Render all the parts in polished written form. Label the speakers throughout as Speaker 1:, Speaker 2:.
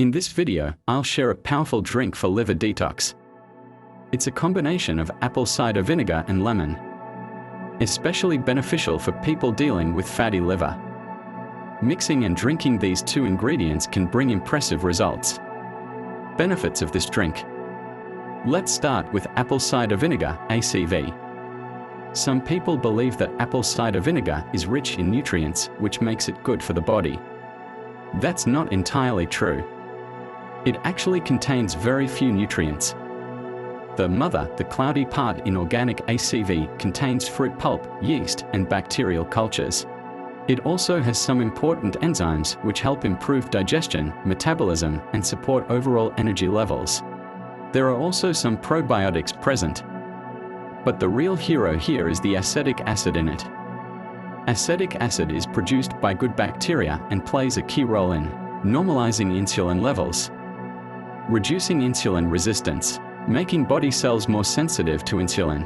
Speaker 1: In this video, I'll share a powerful drink for liver detox. It's a combination of apple cider vinegar and lemon, especially beneficial for people dealing with fatty liver. Mixing and drinking these two ingredients can bring impressive results. Benefits of this drink. Let's start with apple cider vinegar, ACV. Some people believe that apple cider vinegar is rich in nutrients, which makes it good for the body. That's not entirely true. It actually contains very few nutrients. The cloudy part in organic ACV, contains fruit pulp, yeast, and bacterial cultures. It also has some important enzymes which help improve digestion, metabolism, and support overall energy levels. There are also some probiotics present. But the real hero here is the acetic acid in it. Acetic acid is produced by good bacteria and plays a key role in normalizing insulin levels, reducing insulin resistance, making body cells more sensitive to insulin.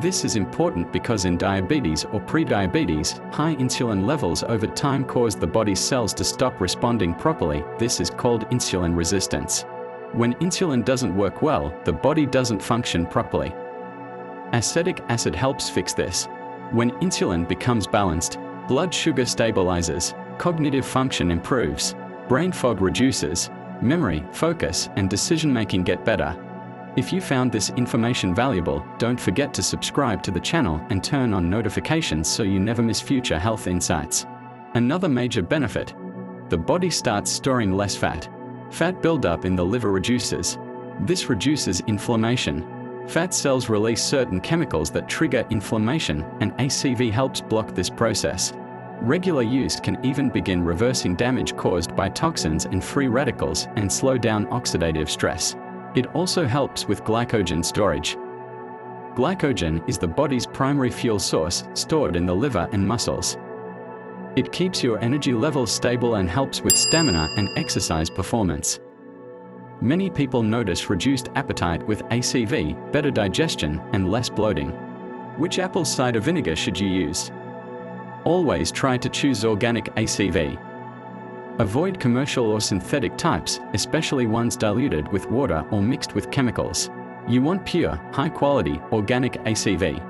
Speaker 1: This is important because in diabetes or prediabetes, high insulin levels over time cause the body's cells to stop responding properly. This is called insulin resistance. When insulin doesn't work well, the body doesn't function properly. Acetic acid helps fix this. When insulin becomes balanced, blood sugar stabilizes, cognitive function improves, brain fog reduces, memory, focus, and decision-making get better. If you found this information valuable, don't forget to subscribe to the channel and turn on notifications so you never miss future health insights. Another major benefit: the body starts storing less fat. Fat buildup in the liver reduces. This reduces inflammation. Fat cells release certain chemicals that trigger inflammation, and ACV helps block this process. Regular use can even begin reversing damage caused by toxins and free radicals and slow down oxidative stress. It also helps with glycogen storage. Glycogen is the body's primary fuel source, stored in the liver and muscles. It keeps your energy levels stable and helps with stamina and exercise performance. Many people notice reduced appetite with ACV, better digestion, and less bloating. Which apple cider vinegar should you use? Always try to choose organic ACV. Avoid commercial or synthetic types, especially ones diluted with water or mixed with chemicals. You want pure, high-quality, organic ACV.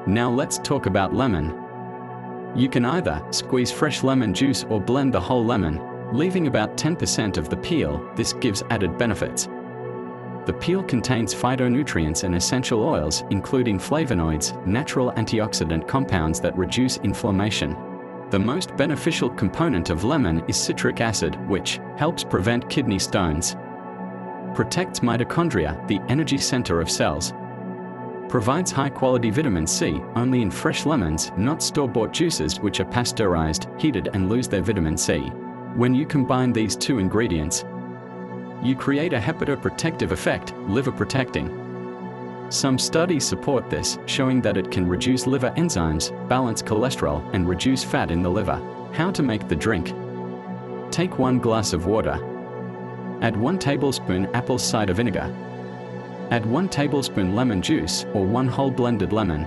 Speaker 1: Now let's talk about lemon. You can either squeeze fresh lemon juice or blend the whole lemon, leaving about 10% of the peel. This gives added benefits. The peel contains phytonutrients and essential oils, including flavonoids, natural antioxidant compounds that reduce inflammation. The most beneficial component of lemon is citric acid, which helps prevent kidney stones, protects mitochondria, the energy center of cells, provides high-quality vitamin C only in fresh lemons, not store-bought juices which are pasteurized, heated, and lose their vitamin C. When you combine these two ingredients, you create a hepatoprotective effect, liver protecting. Some studies support this, showing that it can reduce liver enzymes, balance cholesterol, and reduce fat in the liver. How to make the drink. Take 1 glass of water. Add 1 tablespoon apple cider vinegar. Add 1 tablespoon lemon juice or 1 whole blended lemon.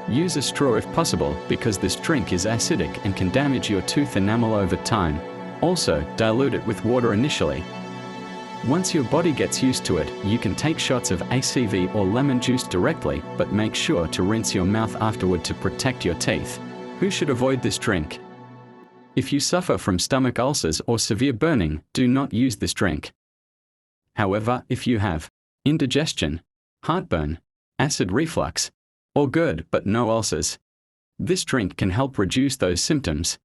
Speaker 1: Use a straw if possible, because this drink is acidic and can damage your tooth enamel over time. Also, dilute it with water initially. Once your body gets used to it, you can take shots of ACV or lemon juice directly, but make sure to rinse your mouth afterward to protect your teeth. Who should avoid this drink? If you suffer from stomach ulcers or severe burning, do not use this drink. However, if you have indigestion, heartburn, acid reflux, or GERD but no ulcers, this drink can help reduce those symptoms.